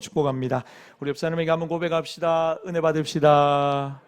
축복합니다. 우리 옆사람에게 한번 고백합시다. 은혜 받읍시다.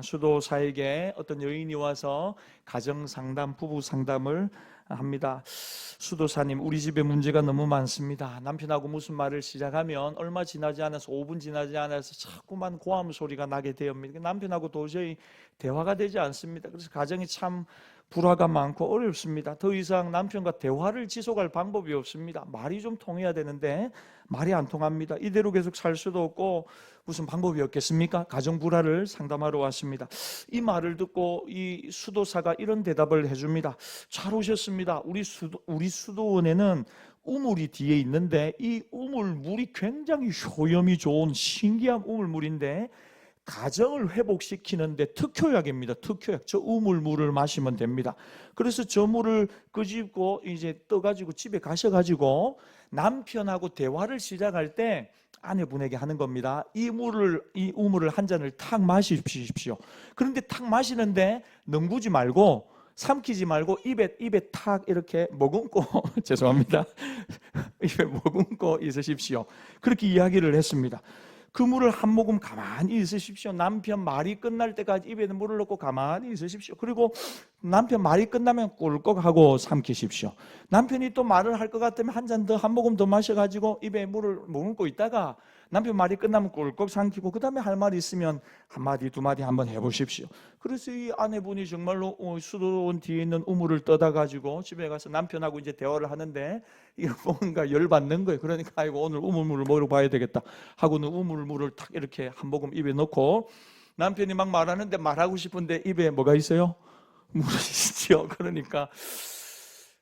수도사에게 어떤 여인이 와서 가정상담, 부부상담을 합니다. 수도사님, 우리 집에 문제가 너무 많습니다. 남편하고 무슨 말을 시작하면 얼마 지나지 않아서 5분 지나지 않아서 자꾸만 고함 소리가 나게 되옵니다. 남편하고 도저히 대화가 되지 않습니다. 그래서 가정이 참 불화가 많고 어렵습니다. 더 이상 남편과 대화를 지속할 방법이 없습니다. 말이 좀 통해야 되는데 말이 안 통합니다. 이대로 계속 살 수도 없고 무슨 방법이 없겠습니까? 가정 불화를 상담하러 왔습니다. 이 말을 듣고 이 수도사가 이런 대답을 해줍니다. 잘 오셨습니다. 우리 수도원에는 우물이 뒤에 있는데 이 우물물이 굉장히 효염이 좋은 신기한 우물물인데 가정을 회복시키는데 특효약입니다. 특효약. 저 우물물을 마시면 됩니다. 그래서 저 물을 끄집고 이제 떠가지고 집에 가셔가지고 남편하고 대화를 시작할 때 아내분에게 하는 겁니다. 이 우물을 한 잔을 탁 마시십시오. 그런데 탁 마시는데 능구지 말고 삼키지 말고 입에 탁 이렇게 머금고 죄송합니다. 입에 머금고 있으십시오. 그렇게 이야기를 했습니다. 그 물을 한 모금 가만히 있으십시오. 남편 말이 끝날 때까지 입에 물을 넣고 가만히 있으십시오. 그리고 남편 말이 끝나면 꿀꺽하고 삼키십시오. 남편이 또 말을 할 것 같으면 한 잔 더, 한 모금 더 마셔가지고 입에 물을 머금고 있다가 남편 말이 끝나면 꿀꺽 삼키고 그 다음에 할 말이 있으면 한 마디 두 마디 한번 해보십시오. 그래서 이 아내분이 정말로 수도원 뒤에 있는 우물을 떠다 가지고 집에 가서 남편하고 이제 대화를 하는데 이거 뭔가 열받는 거예요. 그러니까 아이고 오늘 우물물을 먹어봐야 되겠다 하고는 우물물을 탁 이렇게 한 모금 입에 넣고 남편이 막 말하는데 말하고 싶은데 입에 뭐가 있어요? 물이 있죠. 그러니까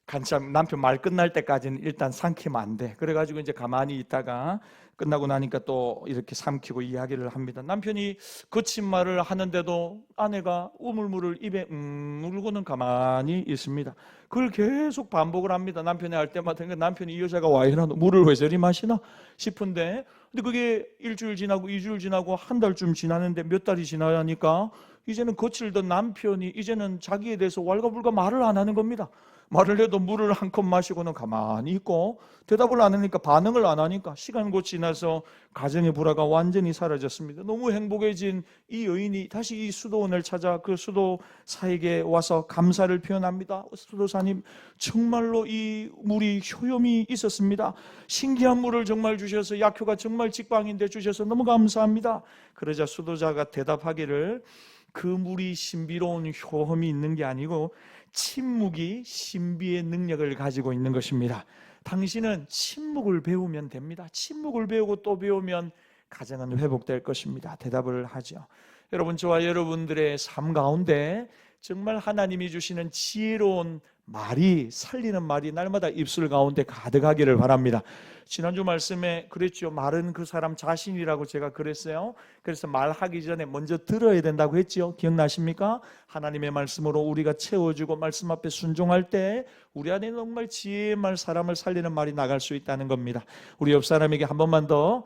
간참 남편 말 끝날 때까지는 일단 삼키면 안 돼. 그래가지고 이제 가만히 있다가 끝나고 나니까 또 이렇게 삼키고 이야기를 합니다. 남편이 거친 말을 하는데도 아내가 우물물을 입에 물고는 가만히 있습니다. 그걸 계속 반복을 합니다. 남편이 할 때마다 남편이 이 여자가 와 이러나 물을 왜 저리 마시나 싶은데 근데 그게 일주일 지나고 2주일 지나고 한 달쯤 지나는데 몇 달이 지나니까 이제는 거칠던 남편이 이제는 자기에 대해서 왈가불가 말을 안 하는 겁니다. 말을 해도 물을 한 컵 마시고는 가만히 있고 대답을 안 하니까 반응을 안 하니까 시간 곧 지나서 가정의 불화가 완전히 사라졌습니다. 너무 행복해진 이 여인이 다시 이 수도원을 찾아 그 수도사에게 와서 감사를 표현합니다. 수도사님, 정말로 이 물이 효염이 있었습니다. 신기한 물을 정말 주셔서 약효가 정말 직방인데 주셔서 너무 감사합니다. 그러자 수도자가 대답하기를 그 물이 신비로운 효험이 있는 게 아니고 침묵이 신비의 능력을 가지고 있는 것입니다. 당신은 침묵을 배우면 됩니다. 침묵을 배우고 또 배우면 가정은 회복될 것입니다. 대답을 하죠. 여러분, 저와 여러분들의 삶 가운데 정말 하나님이 주시는 지혜로운 말이, 살리는 말이 날마다 입술 가운데 가득하기를 바랍니다. 지난주 말씀에 그랬죠. 말은 그 사람 자신이라고 제가 그랬어요. 그래서 말하기 전에 먼저 들어야 된다고 했죠. 기억나십니까? 하나님의 말씀으로 우리가 채워주고 말씀 앞에 순종할 때 우리 안에 정말 지혜의 말, 사람을 살리는 말이 나갈 수 있다는 겁니다. 우리 옆 사람에게 한 번만 더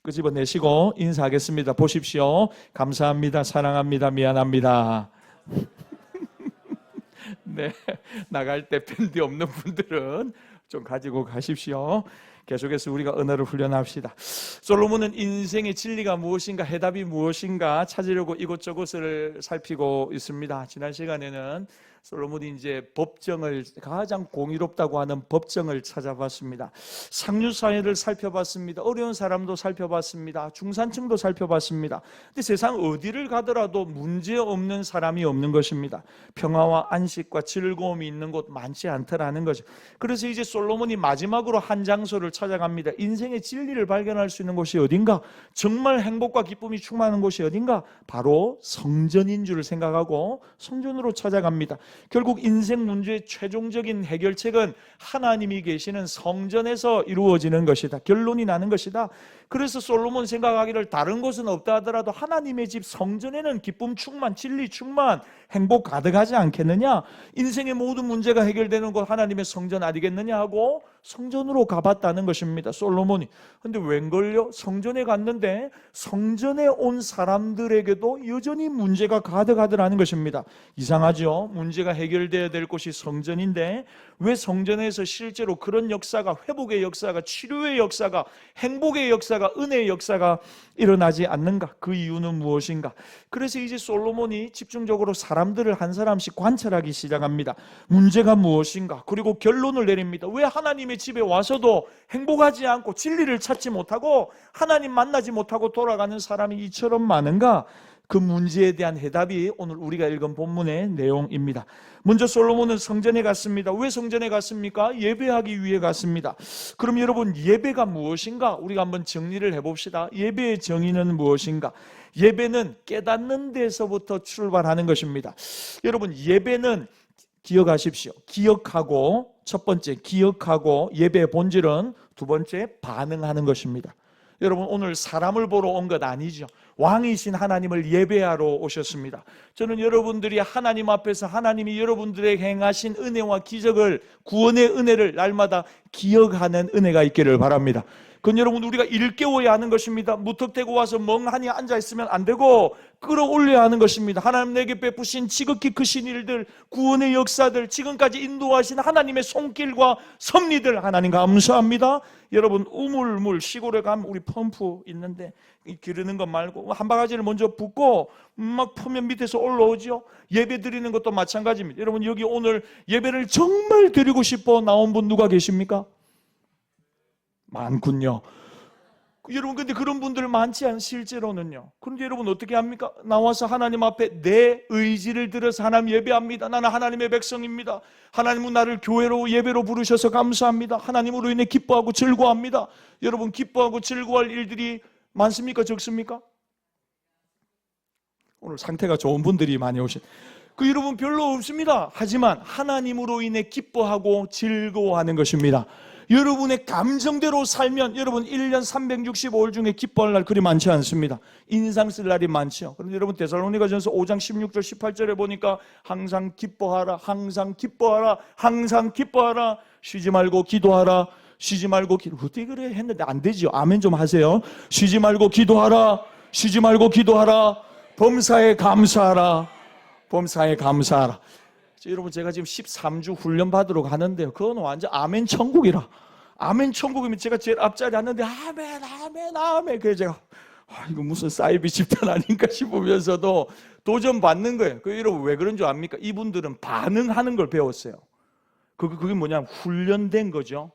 끄집어내시고 인사하겠습니다. 보십시오. 감사합니다. 사랑합니다. 미안합니다. 네, 나갈 때 밴드 없는 분들은 좀 가지고 가십시오. 계속해서 우리가 언어를 훈련합시다. 솔로몬은 인생의 진리가 무엇인가, 해답이 무엇인가 찾으려고 이곳저곳을 살피고 있습니다. 지난 시간에는 솔로몬이 이제 법정을, 가장 공의롭다고 하는 법정을 찾아봤습니다. 상류사회를 살펴봤습니다. 어려운 사람도 살펴봤습니다. 중산층도 살펴봤습니다. 근데 세상 어디를 가더라도 문제 없는 사람이 없는 것입니다. 평화와 안식과 즐거움이 있는 곳 많지 않더라는 거죠. 그래서 이제 솔로몬이 마지막으로 한 장소를 찾아갑니다. 인생의 진리를 발견할 수 있는 곳이 어딘가? 정말 행복과 기쁨이 충만한 곳이 어딘가? 바로 성전인 줄 생각하고 성전으로 찾아갑니다. 결국 인생 문제의 최종적인 해결책은 하나님이 계시는 성전에서 이루어지는 것이다. 결론이 나는 것이다. 그래서 솔로몬 생각하기를 다른 곳은 없다 하더라도 하나님의 집 성전에는 기쁨 충만, 진리 충만, 행복 가득하지 않겠느냐? 인생의 모든 문제가 해결되는 곳 하나님의 성전 아니겠느냐 하고 성전으로 가봤다는 것입니다. 솔로몬이. 근데 웬걸요? 성전에 갔는데 성전에 온 사람들에게도 여전히 문제가 가득하더라는 것입니다. 이상하죠? 문제가 해결되어야 될 곳이 성전인데 왜 성전에서 실제로 그런 역사가, 회복의 역사가, 치료의 역사가, 행복의 역사가, 은혜의 역사가 일어나지 않는가? 그 이유는 무엇인가? 그래서 이제 솔로몬이 집중적으로 사람들을 한 사람씩 관찰하기 시작합니다. 문제가 무엇인가? 그리고 결론을 내립니다. 왜 하나님의 집에 와서도 행복하지 않고 진리를 찾지 못하고 하나님 만나지 못하고 돌아가는 사람이 이처럼 많은가? 그 문제에 대한 해답이 오늘 우리가 읽은 본문의 내용입니다. 먼저 솔로몬은 성전에 갔습니다. 왜 성전에 갔습니까? 예배하기 위해 갔습니다. 그럼 여러분, 예배가 무엇인가? 우리가 한번 정리를 해봅시다. 예배의 정의는 무엇인가? 예배는 깨닫는 데서부터 출발하는 것입니다. 여러분, 예배는 기억하십시오. 기억하고, 첫 번째 기억하고, 예배의 본질은 두 번째 반응하는 것입니다. 여러분, 오늘 사람을 보러 온 것 아니죠. 왕이신 하나님을 예배하러 오셨습니다. 저는 여러분들이 하나님 앞에서 하나님이 여러분들에게 행하신 은혜와 기적을, 구원의 은혜를 날마다 기억하는 은혜가 있기를 바랍니다. 그건 여러분, 우리가 일깨워야 하는 것입니다. 무턱대고 와서 멍하니 앉아있으면 안 되고 끌어올려야 하는 것입니다. 하나님 내게 베푸신 지극히 크신 일들, 구원의 역사들, 지금까지 인도하신 하나님의 손길과 섭리들, 하나님 감사합니다. 여러분, 우물물 시골에 가면 우리 펌프 있는데 기르는 것 말고 한 바가지를 먼저 붓고 막 푸면 밑에서 올라오죠. 예배 드리는 것도 마찬가지입니다. 여러분, 여기 오늘 예배를 정말 드리고 싶어 나온 분 누가 계십니까? 많군요. 여러분, 근데 그런 분들 많지 않은 실제로는요. 그런데 여러분 어떻게 합니까? 나와서 하나님 앞에 내 의지를 들어서 하나님 예배합니다. 나는 하나님의 백성입니다. 하나님은 나를 교회로 예배로 부르셔서 감사합니다. 하나님으로 인해 기뻐하고 즐거워합니다. 여러분, 기뻐하고 즐거워할 일들이 많습니까? 적습니까? 오늘 상태가 좋은 분들이 많이 오신. 여러분 별로 없습니다. 하지만 하나님으로 인해 기뻐하고 즐거워하는 것입니다. 여러분의 감정대로 살면 여러분 1년 365일 중에 기뻐할 날 그리 많지 않습니다. 인상 쓸 날이 많죠. 그런데 여러분 데살로니가전서 5장 16절 18절에 보니까 항상 기뻐하라, 항상 기뻐하라, 항상 기뻐하라, 쉬지 말고 기도하라, 쉬지 말고 어떻게 그래 했는데 안 되죠. 아멘 좀 하세요. 쉬지 말고 기도하라, 쉬지 말고 기도하라, 범사에 감사하라, 범사에 감사하라. 여러분, 제가 지금 13주 훈련 받으러 가는데요, 그건 완전 아멘 천국이라. 아멘 천국이면 제가 제일 앞자리 앉는데 아멘 아멘 아멘. 그래서 제가 이거 무슨 사이비 집단 아닌가 싶으면서도 도전 받는 거예요. 여러분 왜 그런 줄 압니까? 이분들은 반응하는 걸 배웠어요. 그게 뭐냐면 훈련된 거죠.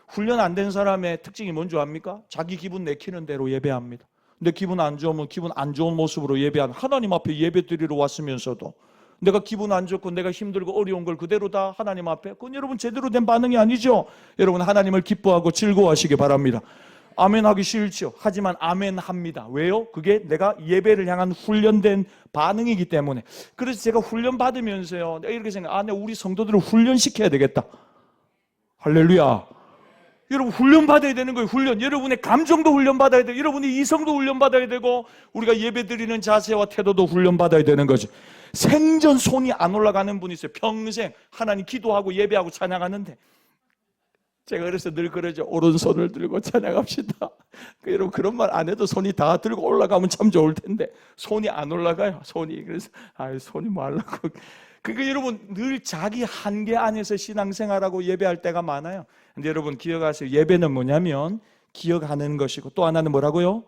훈련 안 된 사람의 특징이 뭔지 압니까? 자기 기분 내키는 대로 예배합니다. 근데 기분 안 좋으면 기분 안 좋은 모습으로 예배하는, 하나님 앞에 예배 드리러 왔으면서도 내가 기분 안 좋고 내가 힘들고 어려운 걸 그대로 다 하나님 앞에, 그건 여러분 제대로 된 반응이 아니죠. 여러분 하나님을 기뻐하고 즐거워하시기 바랍니다. 아멘 하기 싫죠. 하지만 아멘 합니다. 왜요? 그게 내가 예배를 향한 훈련된 반응이기 때문에. 그래서 제가 훈련 받으면서요, 내가 이렇게 생각, 내가 우리 성도들을 훈련시켜야 되겠다. 할렐루야. 여러분 훈련 받아야 되는 거예요. 훈련. 여러분의 감정도 훈련 받아야 돼요. 여러분의 이성도 훈련 받아야 되고, 우리가 예배 드리는 자세와 태도도 훈련 받아야 되는 거죠. 생전 손이 안 올라가는 분이 있어요. 평생 하나님 기도하고 예배하고 찬양하는데, 제가 그래서 늘 그러죠. 오른손을 들고 찬양합시다. 여러분 그런 말 안 해도 손이 다 들고 올라가면 참 좋을 텐데 손이 안 올라가요. 손이. 그래서 손이 뭐 하려고. 그러니까 여러분 늘 자기 한계 안에서 신앙생활하고 예배할 때가 많아요. 근데 여러분 기억하세요. 예배는 뭐냐면 기억하는 것이고, 또 하나는 뭐라고요?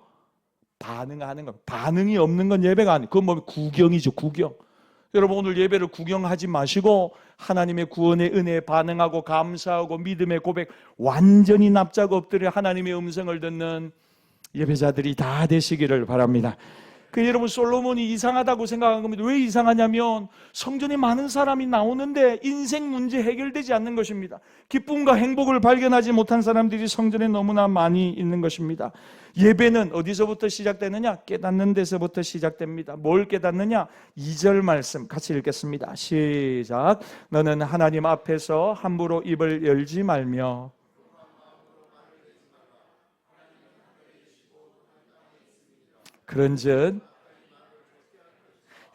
반응하는 거. 반응이 없는 건 예배가 아니에요. 그건 뭐 구경이죠. 구경. 여러분 오늘 예배를 구경하지 마시고 하나님의 구원의 은혜에 반응하고 감사하고 믿음의 고백, 완전히 납작 엎드려 하나님의 음성을 듣는 예배자들이 다 되시기를 바랍니다. 여러분 솔로몬이 이상하다고 생각한 겁니다. 왜 이상하냐면 성전에 많은 사람이 나오는데 인생 문제 해결되지 않는 것입니다. 기쁨과 행복을 발견하지 못한 사람들이 성전에 너무나 많이 있는 것입니다. 예배는 어디서부터 시작되느냐? 깨닫는 데서부터 시작됩니다. 뭘 깨닫느냐? 2절 말씀 같이 읽겠습니다. 시작. 너는 하나님 앞에서 함부로 입을 열지 말며. 그런즉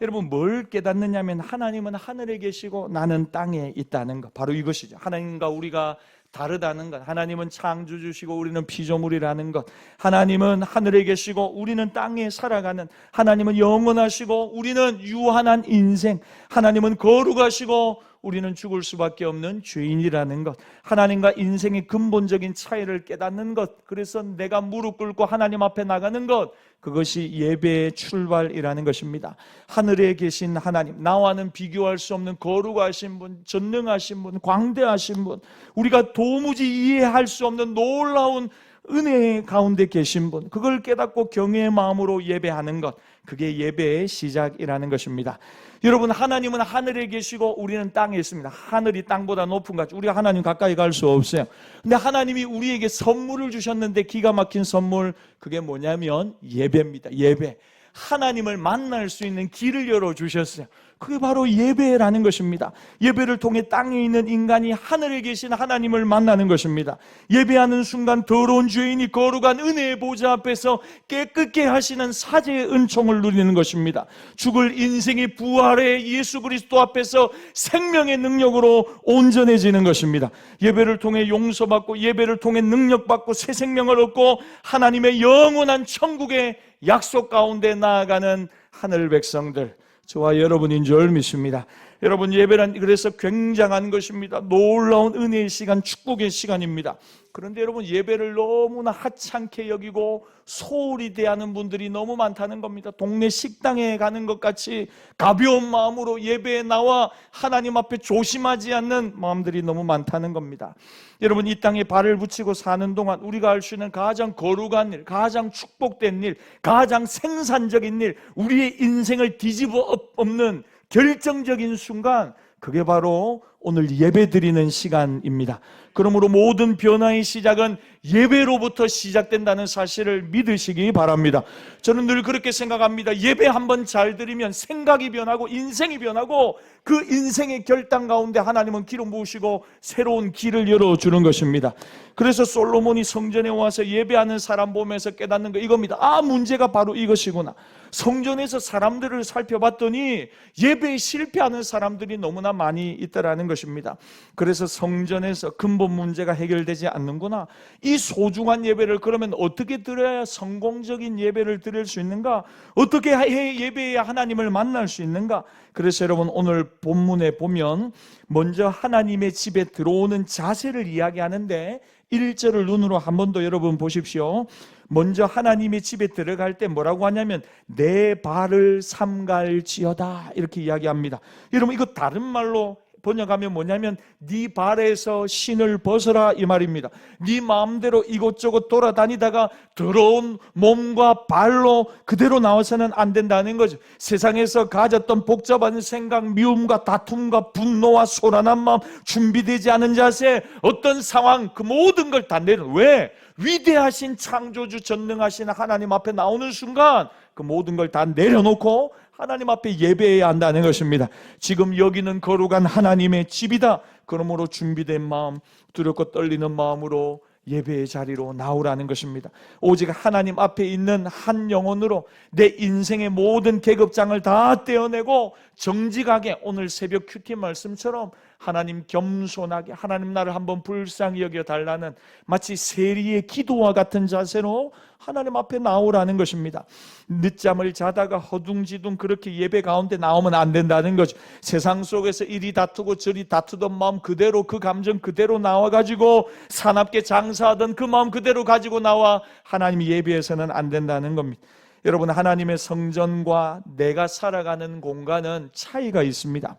여러분 뭘 깨닫느냐면 하나님은 하늘에 계시고 나는 땅에 있다는 것, 바로 이것이죠. 하나님과 우리가 다르다는 것, 하나님은 창조주시고 우리는 피조물이라는 것, 하나님은 하늘에 계시고 우리는 땅에 살아가는, 하나님은 영원하시고 우리는 유한한 인생, 하나님은 거룩하시고 우리는 죽을 수밖에 없는 죄인이라는 것, 하나님과 인생의 근본적인 차이를 깨닫는 것, 그래서 내가 무릎 꿇고 하나님 앞에 나가는 것, 그것이 예배의 출발이라는 것입니다. 하늘에 계신 하나님, 나와는 비교할 수 없는 거룩하신 분, 전능하신 분, 광대하신 분, 우리가 도무지 이해할 수 없는 놀라운 은혜 가운데 계신 분, 그걸 깨닫고 경외의 마음으로 예배하는 것, 그게 예배의 시작이라는 것입니다. 여러분, 하나님은 하늘에 계시고 우리는 땅에 있습니다. 하늘이 땅보다 높은 것 같죠. 우리가 하나님 가까이 갈 수 없어요. 근데 하나님이 우리에게 선물을 주셨는데, 기가 막힌 선물, 그게 뭐냐면 예배입니다. 예배. 하나님을 만날 수 있는 길을 열어주셨어요. 그게 바로 예배라는 것입니다. 예배를 통해 땅에 있는 인간이 하늘에 계신 하나님을 만나는 것입니다. 예배하는 순간 더러운 죄인이 거룩한 은혜의 보좌 앞에서 깨끗게 하시는 사제의 은총을 누리는 것입니다. 죽을 인생이 부활의 예수 그리스도 앞에서 생명의 능력으로 온전해지는 것입니다. 예배를 통해 용서받고, 예배를 통해 능력받고, 새 생명을 얻고 하나님의 영원한 천국의 약속 가운데 나아가는 하늘 백성들, 저와 여러분인 줄 믿습니다. 여러분, 예배란 그래서 굉장한 것입니다. 놀라운 은혜의 시간, 축복의 시간입니다. 그런데 여러분, 예배를 너무나 하찮게 여기고 소홀히 대하는 분들이 너무 많다는 겁니다. 동네 식당에 가는 것 같이 가벼운 마음으로 예배에 나와 하나님 앞에 조심하지 않는 마음들이 너무 많다는 겁니다. 여러분, 이 땅에 발을 붙이고 사는 동안 우리가 할 수 있는 가장 거룩한 일, 가장 축복된 일, 가장 생산적인 일, 우리의 인생을 뒤집어 엎는 결정적인 순간, 그게 바로 오늘 예배드리는 시간입니다. 그러므로 모든 변화의 시작은 예배로부터 시작된다는 사실을 믿으시기 바랍니다. 저는 늘 그렇게 생각합니다. 예배 한번 잘 드리면 생각이 변하고 인생이 변하고, 그 인생의 결단 가운데 하나님은 기름 부으시고 새로운 길을 열어주는 것입니다. 그래서 솔로몬이 성전에 와서 예배하는 사람 보면서 깨닫는 거 이겁니다. 아, 문제가 바로 이것이구나. 성전에서 사람들을 살펴봤더니 예배에 실패하는 사람들이 너무나 많이 있다라는 것입니다. 그래서 성전에서 근본 문제가 해결되지 않는구나. 이 소중한 예배를 그러면 어떻게 드려야 성공적인 예배를 드릴 수 있는가? 어떻게 예배해야 하나님을 만날 수 있는가? 그래서 여러분, 오늘 본문에 보면 먼저 하나님의 집에 들어오는 자세를 이야기하는데, 1절을 눈으로 한 번 더 여러분 보십시오. 먼저 하나님의 집에 들어갈 때 뭐라고 하냐면 내 발을 삼갈지어다, 이렇게 이야기합니다. 여러분, 이거 다른 말로 번역하면 뭐냐면 네 발에서 신을 벗어라, 이 말입니다. 네 마음대로 이곳저곳 돌아다니다가 더러운 몸과 발로 그대로 나와서는 안 된다는 거죠. 세상에서 가졌던 복잡한 생각, 미움과 다툼과 분노와 소란한 마음, 준비되지 않은 자세, 어떤 상황, 그 모든 걸 다 내려. 왜? 위대하신 창조주, 전능하신 하나님 앞에 나오는 순간 그 모든 걸 다 내려놓고 하나님 앞에 예배해야 한다는 것입니다. 지금 여기는 거룩한 하나님의 집이다. 그러므로 준비된 마음, 두렵고 떨리는 마음으로 예배의 자리로 나오라는 것입니다. 오직 하나님 앞에 있는 한 영혼으로 내 인생의 모든 계급장을 다 떼어내고 정직하게, 오늘 새벽 큐티 말씀처럼 하나님 겸손하게, 하나님 나를 한번 불쌍히 여겨달라는 마치 세리의 기도와 같은 자세로 하나님 앞에 나오라는 것입니다. 늦잠을 자다가 허둥지둥 그렇게 예배 가운데 나오면 안 된다는 거죠. 세상 속에서 이리 다투고 저리 다투던 마음 그대로, 그 감정 그대로 나와가지고 사납게 장사하던 그 마음 그대로 가지고 나와 하나님 예배에서는 안 된다는 겁니다. 여러분, 하나님의 성전과 내가 살아가는 공간은 차이가 있습니다.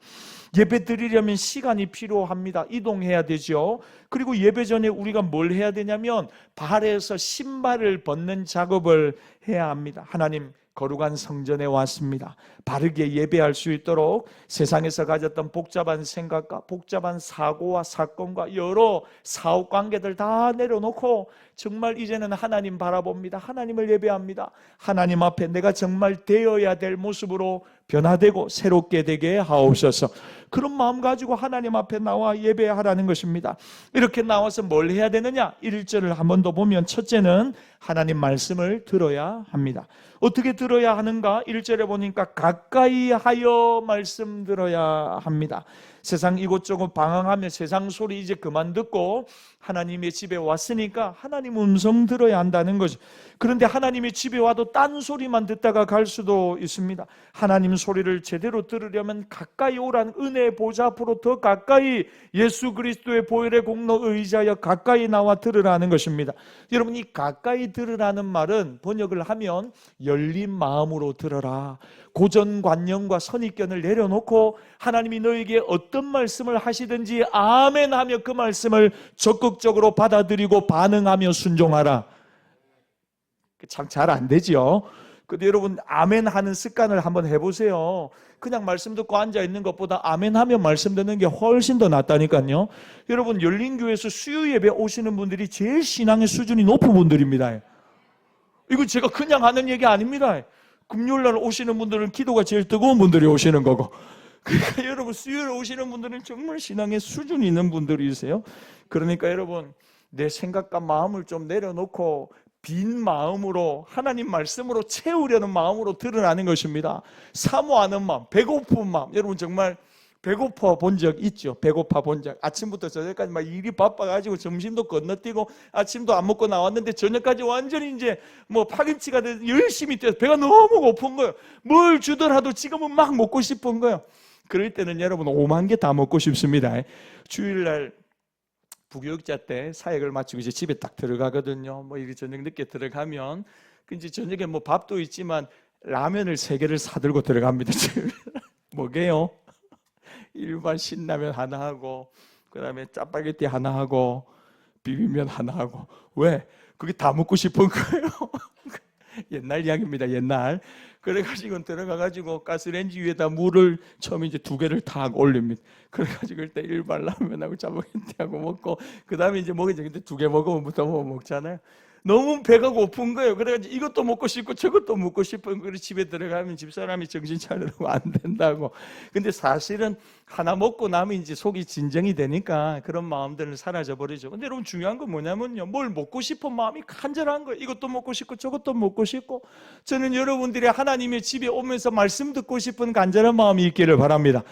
예배 드리려면 시간이 필요합니다. 이동해야 되죠. 그리고 예배 전에 우리가 뭘 해야 되냐면 발에서 신발을 벗는 작업을 해야 합니다. 하나님, 거룩한 성전에 왔습니다. 바르게 예배할 수 있도록 세상에서 가졌던 복잡한 생각과 복잡한 사고와 사건과 여러 사업관계들 다 내려놓고 정말 이제는 하나님 바라봅니다. 하나님을 예배합니다. 하나님 앞에 내가 정말 되어야 될 모습으로 변화되고 새롭게 되게 하옵소서. 그런 마음 가지고 하나님 앞에 나와 예배하라는 것입니다. 이렇게 나와서 뭘 해야 되느냐? 1절을 한 번 더 보면 첫째는 하나님 말씀을 들어야 합니다. 어떻게 들어야 하는가? 1절에 보니까 가까이 하여 말씀 들어야 합니다. 세상 이곳저곳 방황하며 세상 소리 이제 그만 듣고 하나님의 집에 왔으니까 하나님 음성 들어야 한다는 거죠. 그런데 하나님의 집에 와도 딴 소리만 듣다가 갈 수도 있습니다. 하나님 소리를 제대로 들으려면 가까이 오란 은혜의 보좌 앞으로 더 가까이 예수 그리스도의 보혈의 공로 의지하여 가까이 나와 들으라는 것입니다. 여러분, 이 가까이 들으라는 말은 번역을 하면 열린 마음으로 들어라. 고정관념과 선입견을 내려놓고 하나님이 너에게 어떤 말씀을 하시든지 아멘 하며 그 말씀을 적극적으로 받아들이고 반응하며 순종하라. 참 잘 안 되지요. 근데 여러분, 아멘 하는 습관을 한번 해보세요. 그냥 말씀 듣고 앉아있는 것보다 아멘 하며 말씀 듣는 게 훨씬 더 낫다니까요. 여러분, 열린교회에서 수요 예배 오시는 분들이 제일 신앙의 수준이 높은 분들입니다. 이거 제가 그냥 하는 얘기 아닙니다. 금요일날 오시는 분들은 기도가 제일 뜨거운 분들이 오시는 거고, 그러니까 여러분, 수요일에 오시는 분들은 정말 신앙의 수준이 있는 분들이세요. 그러니까 여러분, 내 생각과 마음을 좀 내려놓고 빈 마음으로 하나님 말씀으로 채우려는 마음으로 드러나는 것입니다. 사모하는 마음, 배고픈 마음. 여러분, 정말 배고파 본 적 있죠? 배고파 본 적. 아침부터 저녁까지 막 일이 바빠가지고 점심도 건너뛰고 아침도 안 먹고 나왔는데 저녁까지 완전히 이제 뭐 파김치가 돼서 열심히 뛰어서 배가 너무 고픈 거예요. 뭘 주더라도 지금은 막 먹고 싶은 거예요. 그럴 때는 여러분 5만 개 다 먹고 싶습니다. 주일날 부교육자 때 사역을 마치고 이제 집에 딱 들어가거든요. 뭐 이렇게 저녁 늦게 들어가면 이제 저녁에 뭐 밥도 있지만 라면을 3개를 사들고 들어갑니다. 뭐게요? 일반 신라면 하나 하고 그 다음에 짜파게티 하나 하고 비빔면 하나 하고. 왜? 그게 다 먹고 싶은 거예요. 옛날 이야기입니다. 옛날. 그래가지고 들어가가지고 가스레인지 위에다 물을 처음에 이제 2개를 탁 올립니다. 그래가지고 일단 일반 라면하고 짜파게티하고 먹고 그 다음에 이제 먹이죠. 근데 2개 먹으면 부터 먹잖아요. 너무 배가 고픈 거예요. 그래가지고 이것도 먹고 싶고 저것도 먹고 싶은 거예요. 집에 들어가면 집사람이 정신 차리라고 안 된다고. 근데 사실은 하나 먹고 나면 이제 속이 진정이 되니까 그런 마음들은 사라져 버리죠. 근데 여러분, 중요한 건 뭐냐면요, 뭘 먹고 싶은 마음이 간절한 거예요. 이것도 먹고 싶고 저것도 먹고 싶고. 저는 여러분들이 하나님의 집에 오면서 말씀 듣고 싶은 간절한 마음이 있기를 바랍니다.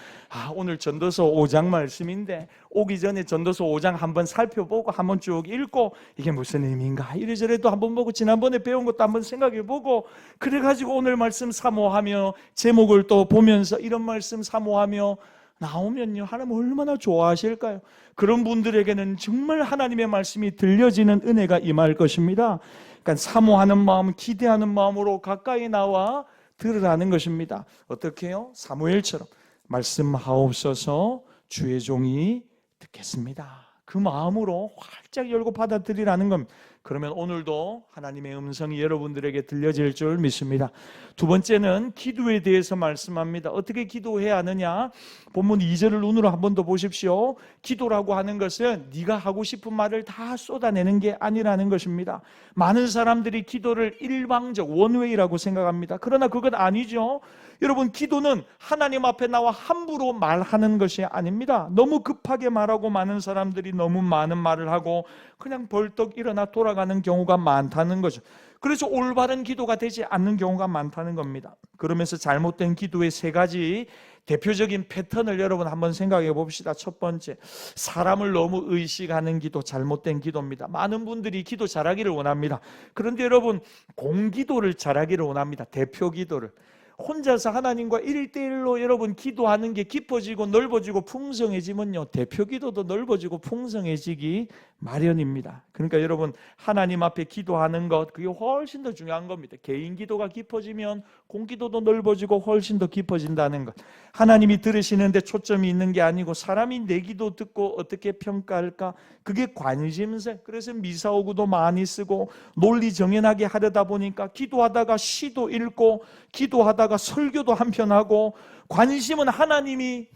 오늘 전도서 5장 말씀인데 오기 전에 전도서 5장 한번 살펴보고 한번 쭉 읽고 이게 무슨 의미인가 이래저래도 한번 보고 지난번에 배운 것도 한번 생각해보고 그래가지고 오늘 말씀 사모하며 제목을 또 보면서 이런 말씀 사모하며 나오면요, 하나님 얼마나 좋아하실까요? 그런 분들에게는 정말 하나님의 말씀이 들려지는 은혜가 임할 것입니다. 그러니까 사모하는 마음, 기대하는 마음으로 가까이 나와 들으라는 것입니다. 어떻게 해요? 사무엘처럼 말씀하옵소서 주의 종이 듣겠습니다. 그 마음으로 활짝 열고 받아들이라는 겁니다. 그러면 오늘도 하나님의 음성이 여러분들에게 들려질 줄 믿습니다. 두 번째는 기도에 대해서 말씀합니다. 어떻게 기도해야 하느냐? 본문 2절을 눈으로 한 번 더 보십시오. 기도라고 하는 것은 네가 하고 싶은 말을 다 쏟아내는 게 아니라는 것입니다. 많은 사람들이 기도를 일방적 원웨이라고 생각합니다. 그러나 그건 아니죠. 여러분, 기도는 하나님 앞에 나와 함부로 말하는 것이 아닙니다. 너무 급하게 말하고 많은 사람들이 너무 많은 말을 하고 그냥 벌떡 일어나 돌아가는 경우가 많다는 거죠. 그래서 올바른 기도가 되지 않는 경우가 많다는 겁니다. 그러면서 잘못된 기도의 3가지 대표적인 패턴을 여러분 한번 생각해 봅시다. 첫 번째, 사람을 너무 의식하는 기도, 잘못된 기도입니다. 많은 분들이 기도 잘하기를 원합니다. 그런데 여러분, 공기도를 잘하기를 원합니다. 대표 기도를. 혼자서 하나님과 1대1로 여러분 기도하는 게 깊어지고 넓어지고 풍성해지면요, 대표 기도도 넓어지고 풍성해지기 마련입니다. 그러니까 여러분, 하나님 앞에 기도하는 것, 그게 훨씬 더 중요한 겁니다. 개인 기도가 깊어지면 공기도도 넓어지고 훨씬 더 깊어진다는 것. 하나님이 들으시는데 초점이 있는 게 아니고 사람이 내 기도 듣고 어떻게 평가할까, 그게 관심세. 그래서 미사오구도 많이 쓰고 논리 정연하게 하려다 보니까 기도하다가 시도 읽고 기도하다가 설교도 한편 하고, 관심은 하나님이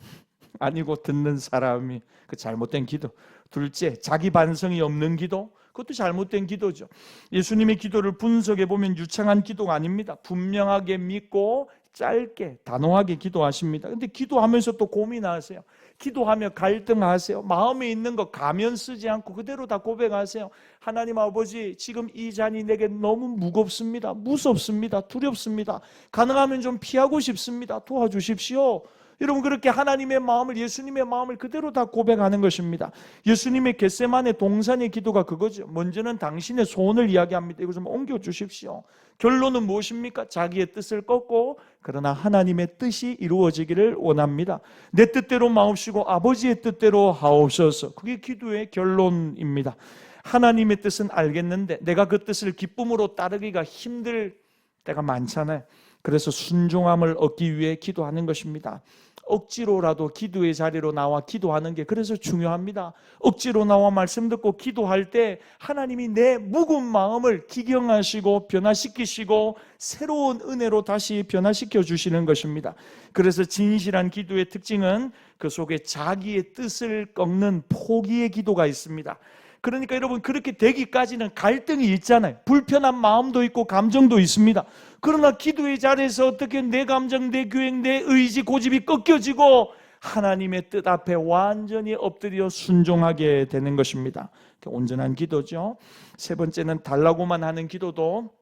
아니고 듣는 사람이, 그 잘못된 기도. 둘째, 자기 반성이 없는 기도, 그것도 잘못된 기도죠. 예수님의 기도를 분석해 보면 유창한 기도가 아닙니다. 분명하게 믿고 짧게 단호하게 기도하십니다. 근데 기도하면서 또 고민하세요. 기도하며 갈등하세요. 마음에 있는 거 가면 쓰지 않고 그대로 다 고백하세요. 하나님 아버지, 지금 이 잔이 내게 너무 무겁습니다. 무섭습니다. 두렵습니다. 가능하면 좀 피하고 싶습니다. 도와주십시오. 여러분, 그렇게 하나님의 마음을, 예수님의 마음을 그대로 다 고백하는 것입니다. 예수님의 겟세마네 동산의 기도가 그거죠. 먼저는 당신의 소원을 이야기합니다. 이거 좀 옮겨주십시오. 결론은 무엇입니까? 자기의 뜻을 꺾고 그러나 하나님의 뜻이 이루어지기를 원합니다. 내 뜻대로 마옵시고 아버지의 뜻대로 하옵소서. 그게 기도의 결론입니다. 하나님의 뜻은 알겠는데 내가 그 뜻을 기쁨으로 따르기가 힘들 때가 많잖아요. 그래서 순종함을 얻기 위해 기도하는 것입니다. 억지로라도 기도의 자리로 나와 기도하는 게 그래서 중요합니다. 억지로 나와 말씀 듣고 기도할 때 하나님이 내 묵은 마음을 기경하시고 변화시키시고 새로운 은혜로 다시 변화시켜 주시는 것입니다. 그래서 진실한 기도의 특징은 그 속에 자기의 뜻을 꺾는 포기의 기도가 있습니다. 그러니까 여러분, 그렇게 되기까지는 갈등이 있잖아요. 불편한 마음도 있고 감정도 있습니다. 그러나 기도의 자리에서 어떻게 내 감정, 내 계획, 내 의지, 고집이 꺾여지고 하나님의 뜻 앞에 완전히 엎드려 순종하게 되는 것입니다. 온전한 기도죠. 세 번째는 달라고만 하는 기도도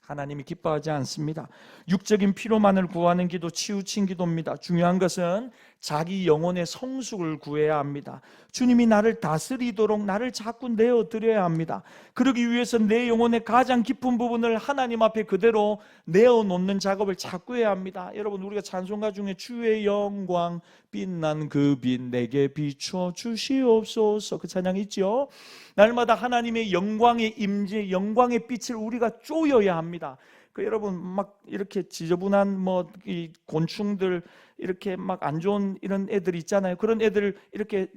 하나님이 기뻐하지 않습니다. 육적인 필요만을 구하는 기도, 치우친 기도입니다. 중요한 것은 자기 영혼의 성숙을 구해야 합니다. 주님이 나를 다스리도록 나를 자꾸 내어드려야 합니다. 그러기 위해서 내 영혼의 가장 깊은 부분을 하나님 앞에 그대로 내어놓는 작업을 자꾸 해야 합니다. 여러분, 우리가 찬송가 중에 주의 영광 빛난 그 빛 내게 비추어 주시옵소서, 그 찬양 있죠. 날마다 하나님의 영광의 임재, 영광의 빛을 우리가 쪼여야 합니다. 그 여러분, 막 이렇게 지저분한 이 곤충들, 이렇게 막 안 좋은 이런 애들 있잖아요. 그런 애들 이렇게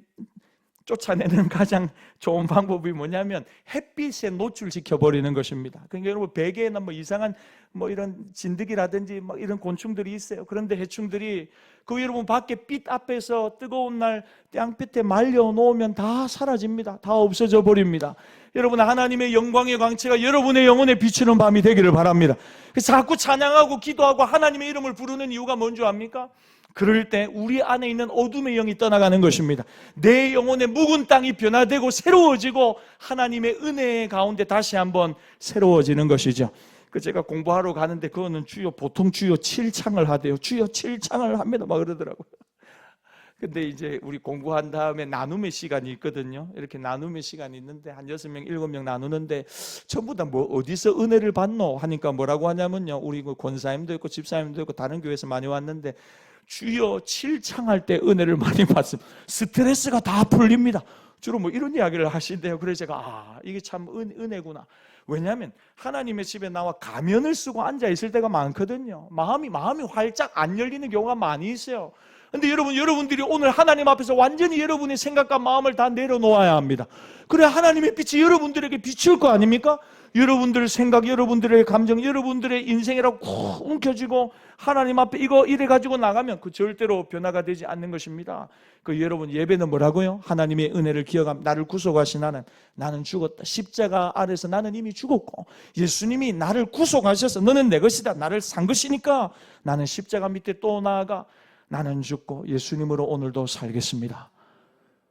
쫓아내는 가장 좋은 방법이 뭐냐면 햇빛에 노출시켜 버리는 것입니다. 그러니까 여러분, 베개에는 이상한 이런 진드기라든지 이런 곤충들이 있어요. 그런데 해충들이 여러분 밖에 빛 앞에서 뜨거운 날 땅빛에 말려 놓으면 다 사라집니다. 다 없어져 버립니다. 여러분, 하나님의 영광의 광채가 여러분의 영혼에 비추는 밤이 되기를 바랍니다. 그래서 자꾸 찬양하고 기도하고 하나님의 이름을 부르는 이유가 뭔지 압니까? 그럴 때 우리 안에 있는 어둠의 영이 떠나가는 것입니다. 내 영혼의 묵은 땅이 변화되고 새로워지고 하나님의 은혜 가운데 다시 한번 새로워지는 것이죠. 제가 공부하러 가는데 그거는 보통 주여 7창을 하대요. 주여 7창을 합니다 막 그러더라고요. 근데 이제 우리 공부한 다음에 나눔의 시간이 있거든요. 이렇게 나눔의 시간이 있는데 한 6명, 7명 나누는데 전부 다 어디서 은혜를 받노? 하니까 뭐라고 하냐면요. 우리 권사님도 있고 집사님도 있고 다른 교회에서 많이 왔는데 주여 7창할 때 은혜를 많이 받습니다. 스트레스가 다 풀립니다. 주로 이런 이야기를 하신대요. 그래서 제가 이게 참 은혜구나. 왜냐하면 하나님의 집에 나와 가면을 쓰고 앉아 있을 때가 많거든요. 마음이 활짝 안 열리는 경우가 많이 있어요. 근데 여러분들이 오늘 하나님 앞에서 완전히 여러분의 생각과 마음을 다 내려놓아야 합니다. 그래 하나님의 빛이 여러분들에게 비출 거 아닙니까? 여러분들 생각, 여러분들의 감정, 여러분들의 인생이라고 쿡 움켜쥐고 하나님 앞에 이거 이래 가지고 나가면 그 절대로 변화가 되지 않는 것입니다. 여러분 예배는 뭐라고요? 하나님의 은혜를 기억하면 나를 구속하신 하나님, 나는 죽었다. 십자가 아래서 나는 이미 죽었고 예수님이 나를 구속하셔서 너는 내 것이다. 나를 산 것이니까 나는 십자가 밑에 또 나아가 나는 죽고 예수님으로 오늘도 살겠습니다.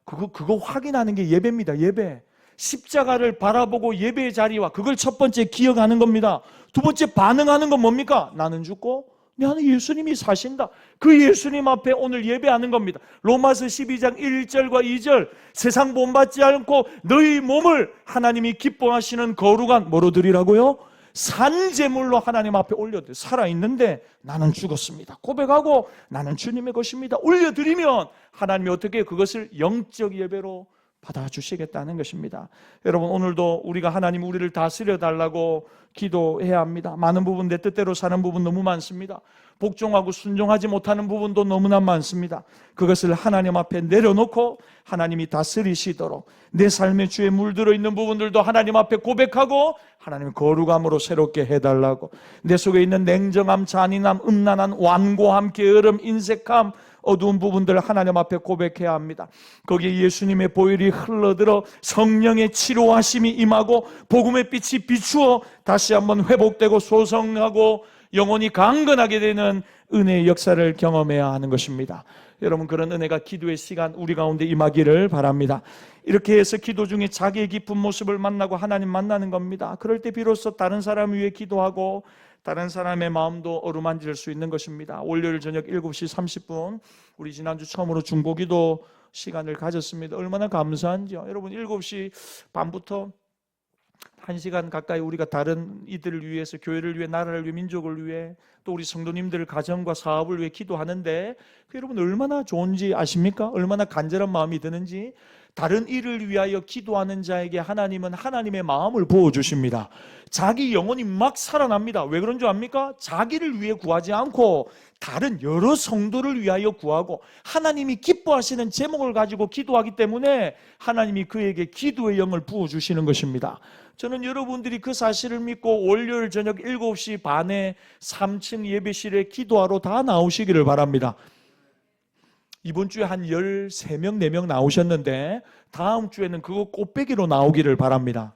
그거 확인하는 게 예배입니다. 예배. 십자가를 바라보고 예배의 자리와 그걸 첫 번째 기억하는 겁니다. 두 번째 반응하는 건 뭡니까? 나는 죽고 나는 예수님이 사신다. 그 예수님 앞에 오늘 예배하는 겁니다. 로마서 12장 1절과 2절 세상 본받지 않고 너희 몸을 하나님이 기뻐하시는 거룩한 뭐로 드리라고요? 산제물로 하나님 앞에 올려드려. 살아있는데 나는 죽었습니다 고백하고 나는 주님의 것입니다 올려드리면 하나님이 어떻게 그것을 영적 예배로 받아주시겠다는 것입니다. 여러분, 오늘도 우리가 하나님 우리를 다스려 달라고 기도해야 합니다. 많은 부분 내 뜻대로 사는 부분 너무 많습니다. 복종하고 순종하지 못하는 부분도 너무나 많습니다. 그것을 하나님 앞에 내려놓고 하나님이 다스리시도록 내 삶에 주에 물들어 있는 부분들도 하나님 앞에 고백하고 하나님 거룩함으로 새롭게 해달라고, 내 속에 있는 냉정함, 잔인함, 음란한 완고함, 게으름, 인색함, 어두운 부분들을 하나님 앞에 고백해야 합니다. 거기에 예수님의 보혈이 흘러들어 성령의 치료하심이 임하고 복음의 빛이 비추어 다시 한번 회복되고 소성하고 영혼이 강건하게 되는 은혜의 역사를 경험해야 하는 것입니다. 여러분 그런 은혜가 기도의 시간 우리 가운데 임하기를 바랍니다. 이렇게 해서 기도 중에 자기의 깊은 모습을 만나고 하나님 만나는 겁니다. 그럴 때 비로소 다른 사람 위해 기도하고 다른 사람의 마음도 어루만질 수 있는 것입니다. 월요일 저녁 7시 30분 우리 지난주 처음으로 중보기도 시간을 가졌습니다. 얼마나 감사한지요. 여러분 7시 반부터 1시간 가까이 우리가 다른 이들을 위해서, 교회를 위해, 나라를 위해, 민족을 위해, 또 우리 성도님들 가정과 사업을 위해 기도하는데 여러분 얼마나 좋은지 아십니까? 얼마나 간절한 마음이 드는지. 다른 일을 위하여 기도하는 자에게 하나님은 하나님의 마음을 부어주십니다. 자기 영혼이 막 살아납니다. 왜 그런 줄 압니까? 자기를 위해 구하지 않고 다른 여러 성도를 위하여 구하고 하나님이 기뻐하시는 제목을 가지고 기도하기 때문에 하나님이 그에게 기도의 영을 부어주시는 것입니다. 저는 여러분들이 그 사실을 믿고 월요일 저녁 7시 반에 3층 예배실에 기도하러 다 나오시기를 바랍니다. 이번 주에 한 13명, 4명 나오셨는데 다음 주에는 그거 꽃배기로 나오기를 바랍니다.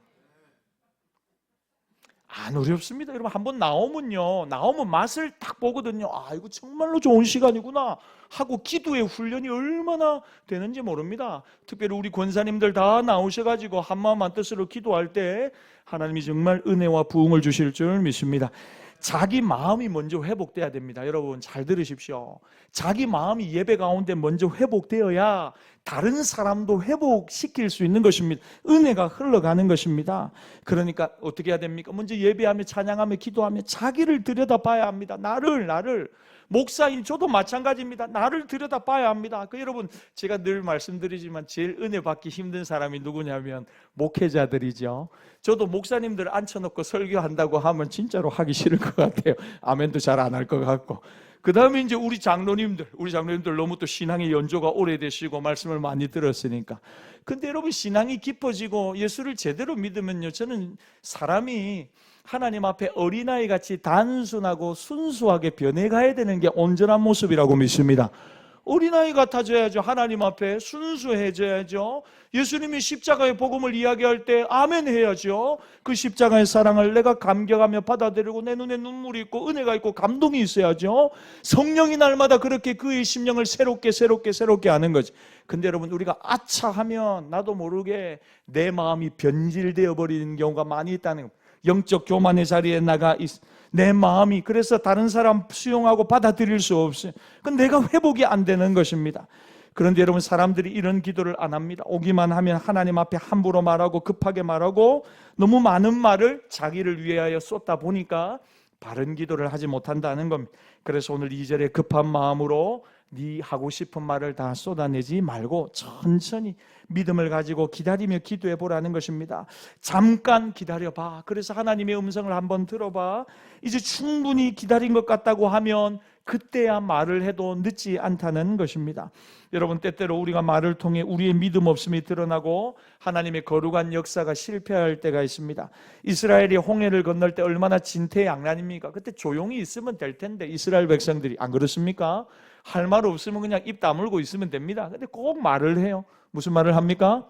안 어렵습니다. 여러분 한번 나오면 맛을 딱 보거든요. 아, 이거 정말로 좋은 시간이구나 하고 기도의 훈련이 얼마나 되는지 모릅니다. 특별히 우리 권사님들 다 나오셔가지고 한마음 한뜻으로 기도할 때 하나님이 정말 은혜와 부흥을 주실 줄 믿습니다. 자기 마음이 먼저 회복돼야 됩니다. 여러분 잘 들으십시오. 자기 마음이 예배 가운데 먼저 회복되어야 다른 사람도 회복시킬 수 있는 것입니다. 은혜가 흘러가는 것입니다. 그러니까 어떻게 해야 됩니까? 먼저 예배하며 찬양하며 기도하며 자기를 들여다봐야 합니다. 나를 목사인 저도 마찬가지입니다. 나를 들여다봐야 합니다. 여러분 제가 늘 말씀드리지만 제일 은혜 받기 힘든 사람이 누구냐면 목회자들이죠. 저도 목사님들 앉혀놓고 설교한다고 하면 진짜로 하기 싫을 것 같아요. 아멘도 잘 안 할 것 같고. 그 다음에 이제 우리 장로님들 너무 또 신앙의 연조가 오래되시고 말씀을 많이 들었으니까. 근데 여러분 신앙이 깊어지고 예수를 제대로 믿으면요, 저는 사람이 하나님 앞에 어린아이 같이 단순하고 순수하게 변해가야 되는 게 온전한 모습이라고 믿습니다. 어린아이 같아져야죠. 하나님 앞에 순수해져야죠. 예수님이 십자가의 복음을 이야기할 때 아멘 해야죠. 그 십자가의 사랑을 내가 감격하며 받아들이고 내 눈에 눈물이 있고 은혜가 있고 감동이 있어야죠. 성령이 날마다 그렇게 그의 심령을 새롭게 하는 거지. 근데 여러분 우리가 아차하면 나도 모르게 내 마음이 변질되어 버리는 경우가 많이 있다는 겁니다. 영적 교만의 자리에 나가 내 마음이 그래서 다른 사람 수용하고 받아들일 수 없어요. 그건 내가 회복이 안 되는 것입니다. 그런데 여러분 사람들이 이런 기도를 안 합니다. 오기만 하면 하나님 앞에 함부로 말하고 급하게 말하고 너무 많은 말을 자기를 위하여 쏟다 보니까 바른 기도를 하지 못한다는 겁니다. 그래서 오늘 2절에 급한 마음으로 네 하고 싶은 말을 다 쏟아내지 말고 천천히 믿음을 가지고 기다리며 기도해 보라는 것입니다. 잠깐 기다려봐. 그래서 하나님의 음성을 한번 들어봐. 이제 충분히 기다린 것 같다고 하면 그때야 말을 해도 늦지 않다는 것입니다. 여러분 때때로 우리가 말을 통해 우리의 믿음 없음이 드러나고 하나님의 거룩한 역사가 실패할 때가 있습니다. 이스라엘이 홍해를 건널 때 얼마나 진퇴양난입니까? 그때 조용히 있으면 될 텐데 이스라엘 백성들이 안 그렇습니까? 할 말 없으면 그냥 입 다물고 있으면 됩니다. 근데 꼭 말을 해요. 무슨 말을 합니까?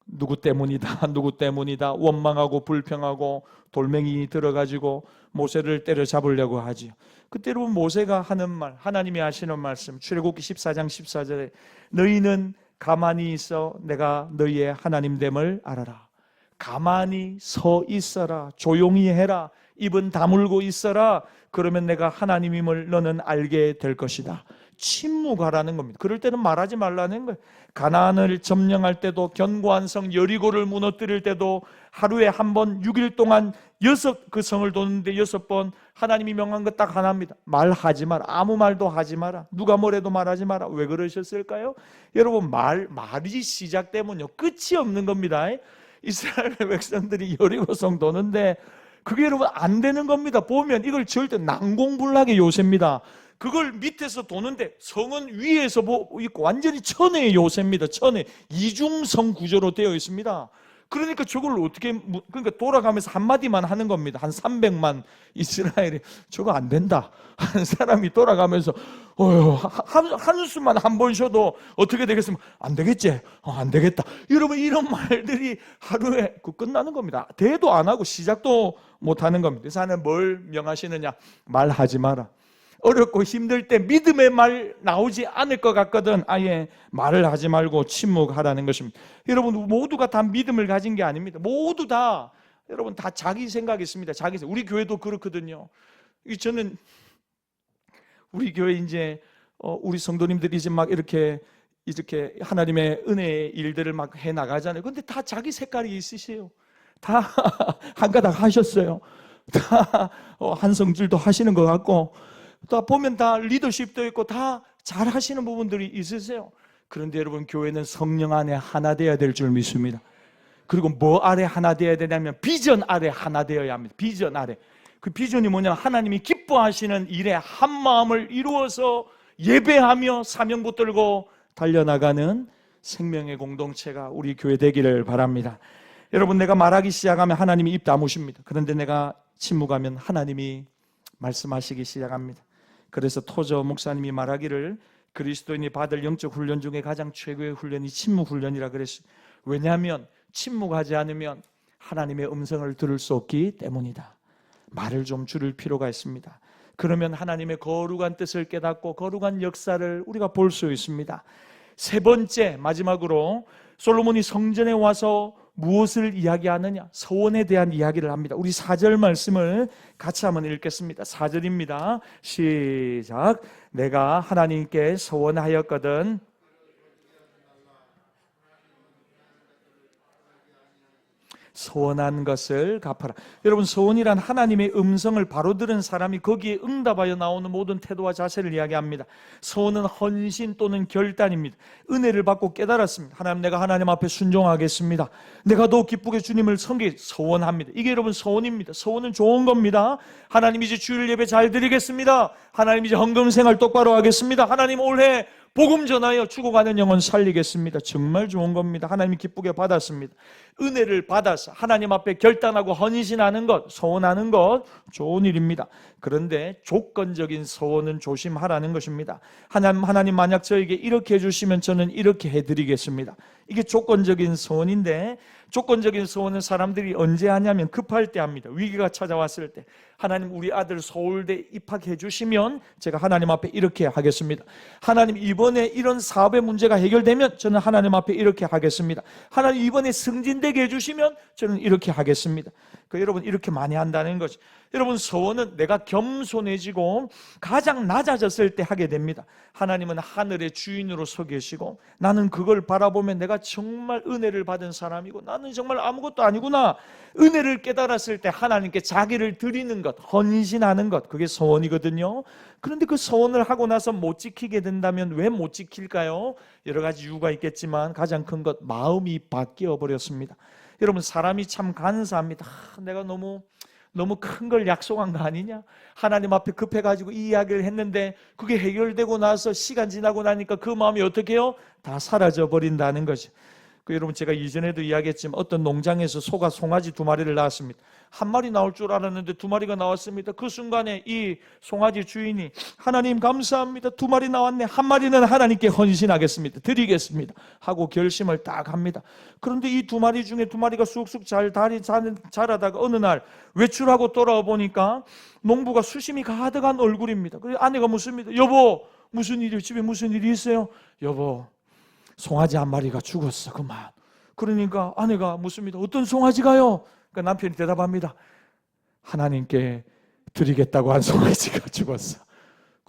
누구 때문이다 원망하고 불평하고 돌멩이 들어가지고 모세를 때려잡으려고 하지요. 그때 여러분 모세가 하는 말, 하나님이 하시는 말씀 출애굽기 14장 14절에 너희는 가만히 있어 내가 너희의 하나님됨을 알아라. 가만히 서 있어라. 조용히 해라. 입은 다물고 있어라. 그러면 내가 하나님임을 너는 알게 될 것이다. 침묵하라는 겁니다. 그럴 때는 말하지 말라는 거예요. 가나안을 점령할 때도 견고한 성 여리고를 무너뜨릴 때도 하루에 한 번 6일 동안 그 성을 도는데 6번 하나님이 명한 것 딱 하나입니다. 말하지 마라. 아무 말도 하지 마라. 누가 뭐래도 말하지 마라. 왜 그러셨을까요? 여러분 말이 시작되면요 끝이 없는 겁니다. 이스라엘 백성들이 여리고 성 도는데 그게 여러분 안 되는 겁니다. 보면 이걸 절대 난공불락의 요새입니다. 그걸 밑에서 도는데 성은 위에서 있고 완전히 천의 요새입니다. 천의 이중성 구조로 되어 있습니다. 그러니까 저걸 어떻게 그러니까 돌아가면서 한마디만 하는 겁니다. 한 300만 이스라엘이 저거 안 된다. 한 사람이 돌아가면서 한숨만 한 번 쉬어도 어떻게 되겠습니까? 안 되겠지? 안 되겠다. 여러분 이런 말들이 하루에 끝나는 겁니다. 대도 안 하고 시작도 못 하는 겁니다. 그래서 하나님 뭘 명하시느냐? 말하지 마라. 어렵고 힘들 때 믿음의 말 나오지 않을 것 같거든 아예 말을 하지 말고 침묵하라는 것입니다. 여러분 모두가 다 믿음을 가진 게 아닙니다. 모두 다 여러분 다 자기 생각이 있습니다. 자기 생각. 우리 교회도 그렇거든요. 저는 우리 교회 이제 우리 성도님들이 이제 막 이렇게 하나님의 은혜의 일들을 막 해 나가잖아요. 근데 다 자기 색깔이 있으세요. 다 한 가닥 하셨어요. 다 한 성질도 하시는 것 같고 또 보면 다 리더십도 있고 다 잘 하시는 부분들이 있으세요. 그런데 여러분 교회는 성령 안에 하나 되어야 될 줄 믿습니다. 그리고 뭐 아래 하나 되어야 되냐면 비전 아래 하나 되어야 합니다. 비전 아래. 그 비전이 뭐냐면 하나님이 기뻐하시는 일에 한 마음을 이루어서 예배하며 사명 붙들고 달려나가는 생명의 공동체가 우리 교회 되기를 바랍니다. 여러분 내가 말하기 시작하면 하나님이 입 다무십니다. 그런데 내가 침묵하면 하나님이 말씀하시기 시작합니다. 그래서 토저 목사님이 말하기를 그리스도인이 받을 영적 훈련 중에 가장 최고의 훈련이 침묵 훈련이라 그랬어요. 왜냐하면 침묵하지 않으면 하나님의 음성을 들을 수 없기 때문이다. 말을 좀 줄일 필요가 있습니다. 그러면 하나님의 거룩한 뜻을 깨닫고 거룩한 역사를 우리가 볼 수 있습니다. 세 번째 마지막으로 솔로몬이 성전에 와서 무엇을 이야기하느냐? 서원에 대한 이야기를 합니다. 우리 4절 말씀을 같이 한번 읽겠습니다. 4절입니다. 시작. 내가 하나님께 서원하였거든 서원한 것을 갚아라. 여러분 서원이란 하나님의 음성을 바로 들은 사람이 거기에 응답하여 나오는 모든 태도와 자세를 이야기합니다. 서원은 헌신 또는 결단입니다. 은혜를 받고 깨달았습니다. 하나님 내가 하나님 앞에 순종하겠습니다. 내가 더 기쁘게 주님을 섬기 서원합니다. 이게 여러분 서원입니다. 서원은 좋은 겁니다. 하나님 이제 주일 예배 잘 드리겠습니다. 하나님 이제 헌금 생활 똑바로 하겠습니다. 하나님 올해 복음 전하여 죽어가는 영혼 살리겠습니다. 정말 좋은 겁니다. 하나님이 기쁘게 받았습니다. 은혜를 받아서 하나님 앞에 결단하고 헌신하는 것, 서원하는 것 좋은 일입니다. 그런데 조건적인 서원은 조심하라는 것입니다. 하나님 만약 저에게 이렇게 해주시면 저는 이렇게 해드리겠습니다. 이게 조건적인 서원인데 조건적인 서원은 사람들이 언제 하냐면 급할 때 합니다. 위기가 찾아왔을 때 하나님 우리 아들 서울대 입학해 주시면 제가 하나님 앞에 이렇게 하겠습니다. 하나님 이번에 이런 사업의 문제가 해결되면 저는 하나님 앞에 이렇게 하겠습니다. 하나님 이번에 승진되게 해주시면 저는 이렇게 하겠습니다. 여러분 이렇게 많이 한다는 거죠. 여러분 서원은 내가 겸손해지고 가장 낮아졌을 때 하게 됩니다. 하나님은 하늘의 주인으로 서 계시고 나는 그걸 바라보면 내가 정말 은혜를 받은 사람이고 나는 정말 아무것도 아니구나. 은혜를 깨달았을 때 하나님께 자기를 드리는 것, 헌신하는 것, 그게 서원이거든요. 그런데 그 서원을 하고 나서 못 지키게 된다면 왜 못 지킬까요? 여러 가지 이유가 있겠지만 가장 큰 것 마음이 바뀌어 버렸습니다. 여러분 사람이 참 간사합니다. 내가 너무 큰 걸 약속한 거 아니냐? 하나님 앞에 급해가지고 이 이야기를 했는데 그게 해결되고 나서 시간 지나고 나니까 그 마음이 어떻게 해요? 다 사라져 버린다는 거죠. 여러분 제가 이전에도 이야기했지만 어떤 농장에서 소가 송아지 2마리를 낳았습니다. 한 마리 나올 줄 알았는데 2마리가 나왔습니다. 그 순간에 이 송아지 주인이 하나님 감사합니다. 2마리 나왔네. 한 마리는 하나님께 헌신하겠습니다. 드리겠습니다. 하고 결심을 딱 합니다. 그런데 이 2마리 중에 2마리가 쑥쑥 잘 자라다가 어느 날 외출하고 돌아와 보니까 농부가 수심이 가득한 얼굴입니다. 그래서 아내가 묻습니다. 여보 무슨 일이에요? 집에 무슨 일이 있어요? 여보 송아지 한 마리가 죽었어 그만. 그러니까 아내가 묻습니다. 어떤 송아지가요? 그러니까 남편이 대답합니다. 하나님께 드리겠다고 한 송아지가 죽었어.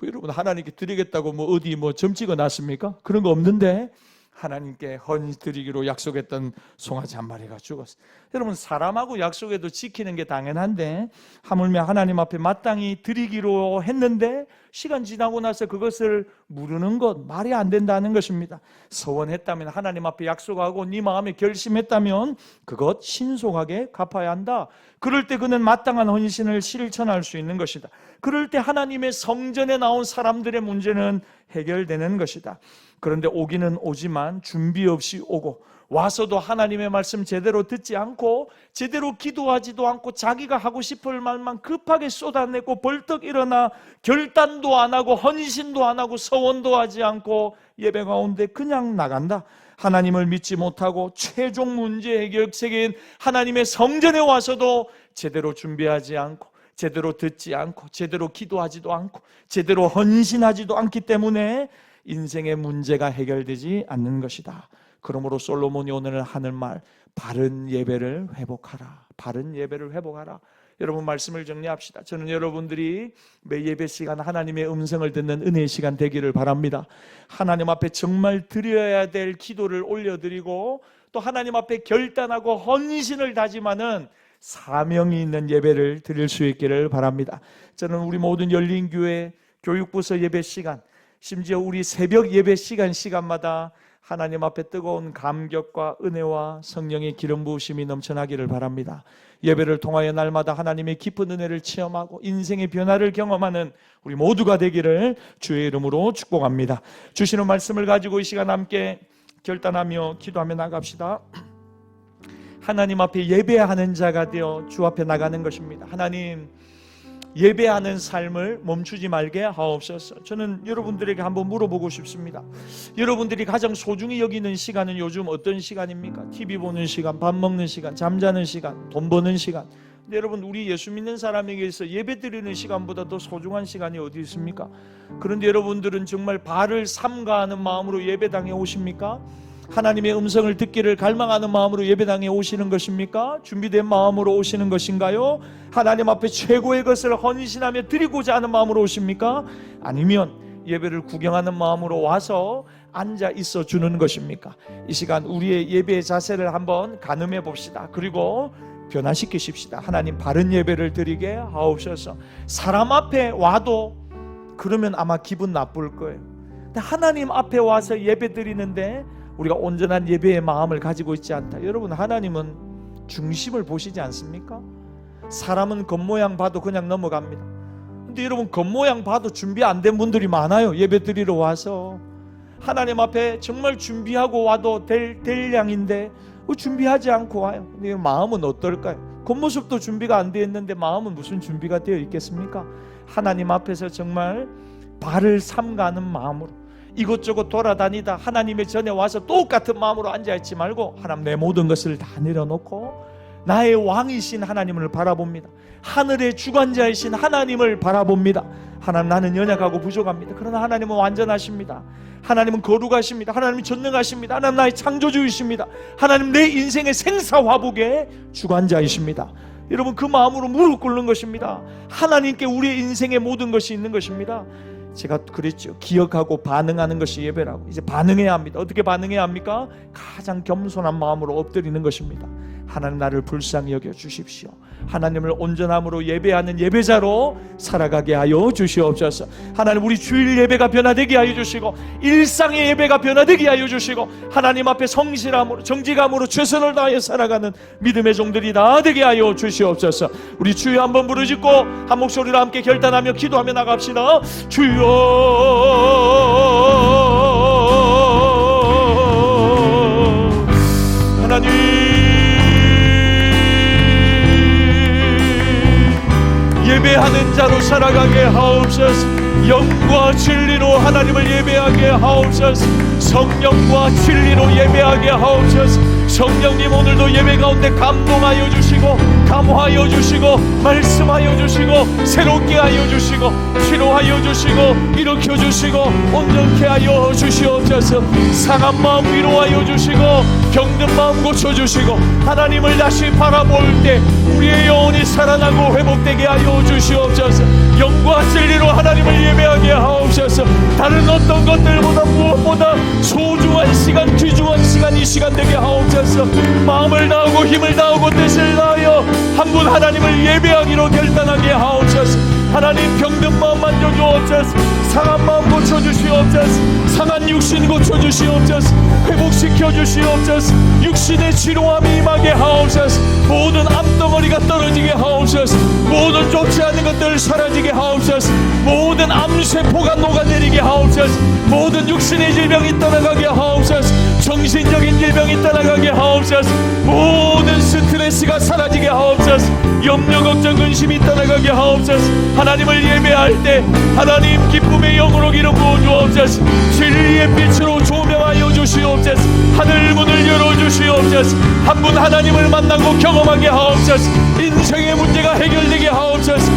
여러분 하나님께 드리겠다고 어디 점 찍어놨습니까? 그런 거 없는데 하나님께 헌신 드리기로 약속했던 송아지 한 마리가 죽었어. 여러분 사람하고 약속해도 지키는 게 당연한데 하물며 하나님 앞에 마땅히 드리기로 했는데 시간 지나고 나서 그것을 물으는 것 말이 안 된다는 것입니다. 서원했다면 하나님 앞에 약속하고 네 마음에 결심했다면 그것 신속하게 갚아야 한다. 그럴 때 그는 마땅한 헌신을 실천할 수 있는 것이다. 그럴 때 하나님의 성전에 나온 사람들의 문제는 해결되는 것이다. 그런데 오기는 오지만 준비 없이 오고 와서도 하나님의 말씀 제대로 듣지 않고 제대로 기도하지도 않고 자기가 하고 싶을 말만 급하게 쏟아내고 벌떡 일어나 결단도 안 하고 헌신도 안 하고 서원도 하지 않고 예배 가운데 그냥 나간다. 하나님을 믿지 못하고 최종 문제 해결책인 하나님의 성전에 와서도 제대로 준비하지 않고 제대로 듣지 않고 제대로 기도하지도 않고 제대로 헌신하지도 않기 때문에 인생의 문제가 해결되지 않는 것이다. 그러므로 솔로몬이 오늘 하는 말, 바른 예배를 회복하라. 바른 예배를 회복하라. 여러분, 말씀을 정리합시다. 저는 여러분들이 매 예배 시간 하나님의 음성을 듣는 은혜의 시간 되기를 바랍니다. 하나님 앞에 정말 드려야 될 기도를 올려드리고 또 하나님 앞에 결단하고 헌신을 다짐하는 사명이 있는 예배를 드릴 수 있기를 바랍니다. 저는 우리 모든 열린교회 교육부서 예배 시간, 심지어 우리 새벽 예배 시간마다 하나님 앞에 뜨거운 감격과 은혜와 성령의 기름 부으심이 넘쳐나기를 바랍니다. 예배를 통하여 날마다 하나님의 깊은 은혜를 체험하고 인생의 변화를 경험하는 우리 모두가 되기를 주의 이름으로 축복합니다. 주시는 말씀을 가지고 이 시간 함께 결단하며 기도하며 나갑시다. 하나님 앞에 예배하는 자가 되어 주 앞에 나가는 것입니다. 하나님, 예배하는 삶을 멈추지 말게 하옵소서. 저는 여러분들에게 한번 물어보고 싶습니다. 여러분들이 가장 소중히 여기는 시간은 요즘 어떤 시간입니까? TV 보는 시간, 밥 먹는 시간, 잠자는 시간, 돈 버는 시간. 근데 여러분, 우리 예수 믿는 사람에게서 예배 드리는 시간보다 더 소중한 시간이 어디 있습니까? 그런데 여러분들은 정말 발을 삼가하는 마음으로 예배당에 오십니까? 하나님의 음성을 듣기를 갈망하는 마음으로 예배당에 오시는 것입니까? 준비된 마음으로 오시는 것인가요? 하나님 앞에 최고의 것을 헌신하며 드리고자 하는 마음으로 오십니까? 아니면 예배를 구경하는 마음으로 와서 앉아 있어 주는 것입니까? 이 시간 우리의 예배의 자세를 한번 가늠해 봅시다. 그리고 변화시키십시다. 하나님, 바른 예배를 드리게 하옵소서. 사람 앞에 와도 그러면 아마 기분 나쁠 거예요. 근데 하나님 앞에 와서 예배 드리는데 우리가 온전한 예배의 마음을 가지고 있지 않다. 여러분, 하나님은 중심을 보시지 않습니까? 사람은 겉모양 봐도 그냥 넘어갑니다. 근데 여러분, 겉모양 봐도 준비 안 된 분들이 많아요. 예배 드리러 와서 하나님 앞에 정말 준비하고 와도 될 양인데 준비하지 않고 와요. 근데 마음은 어떨까요? 겉모습도 준비가 안 되어 있는데 마음은 무슨 준비가 되어 있겠습니까? 하나님 앞에서 정말 발을 삼가는 마음으로 이곳저곳 돌아다니다 하나님의 전에 와서 똑같은 마음으로 앉아있지 말고, 하나님, 내 모든 것을 다 내려놓고 나의 왕이신 하나님을 바라봅니다. 하늘의 주관자이신 하나님을 바라봅니다. 하나님, 나는 연약하고 부족합니다. 그러나 하나님은 완전하십니다. 하나님은 거룩하십니다. 하나님은 전능하십니다. 하나님, 나의 창조주이십니다. 하나님, 내 인생의 생사화복의 주관자이십니다. 여러분, 그 마음으로 무릎 꿇는 것입니다. 하나님께 우리의 인생의 모든 것이 있는 것입니다. 제가 그랬죠. 기억하고 반응하는 것이 예배라고. 이제 반응해야 합니다. 어떻게 반응해야 합니까? 가장 겸손한 마음으로 엎드리는 것입니다. 하나님, 나를 불쌍히 여겨 주십시오. 하나님을 온전함으로 예배하는 예배자로 살아가게 하여 주시옵소서. 하나님, 우리 주일 예배가 변화되게 하여 주시고 일상의 예배가 변화되게 하여 주시고 하나님 앞에 성실함으로 정직함으로 최선을 다하여 살아가는 믿음의 종들이 다 되게 하여 주시옵소서. 우리 주여 한번 부르짖고 한 목소리로 함께 결단하며 기도하며 나갑시다. 주여, 하나님, 예배하는 자로 살아가게 하옵소서. 영과 진리로 하나님을 예배하게 하옵소서. 성령과 진리로 예배하게 하옵소서. 성령님, 오늘도 예배 가운데 감동하여 주시고 감화하여 주시고 말씀하여 주시고 새롭게 하여 주시고 치료하여 주시고 일으켜 주시고 온전케 하여 주시옵소서. 상한 마음 위로하여 주시고 병든 마음 고쳐주시고 하나님을 다시 바라볼 때 우리의 영혼이 살아나고 회복되게 하여 주시옵소서. 영과 진리로 하나님을 예배하게 하옵소서. 다른 어떤 것들보다 무엇보다 소중한 시간, 귀중한 시간, 이 시간 되게 하옵소서. 마음을 다하고 힘을 다하고 뜻을 다하여 한 분 하나님을 예배하기로 결단하게 하옵소서. 하나님, 병든 마음 만져주옵소서. 상한 마음 고쳐주시옵소서. 상한 육신 고쳐주시옵소서. 회복시켜 주시옵소서. 육신의 치료함이 임하게 하옵소서. 모든 암덩어리가 떨어지게 하옵소서. 모든 좋지 않은 것들 사라지게 하옵소서. 모든 암세포가 녹아내리게 하옵소서. 모든 육신의 질병이 떠나가게 하옵소서. 정신적인 질병이 떠나가게 하옵소서. 모든 스트레스가 사라지게 하옵소서. 염려 걱정 근심이 떠나가게 하옵소서. 하나님을 예배할 때 하나님 기쁨의 영으로 기름 부어 주옵소서. 진리의 빛으로 조명하여 주시옵소서. 하늘 문을 열어 주시옵소서. 한 분 하나님을 만나고 경험하게 하옵소서. 인생의 문제가 해결되게 하옵소서.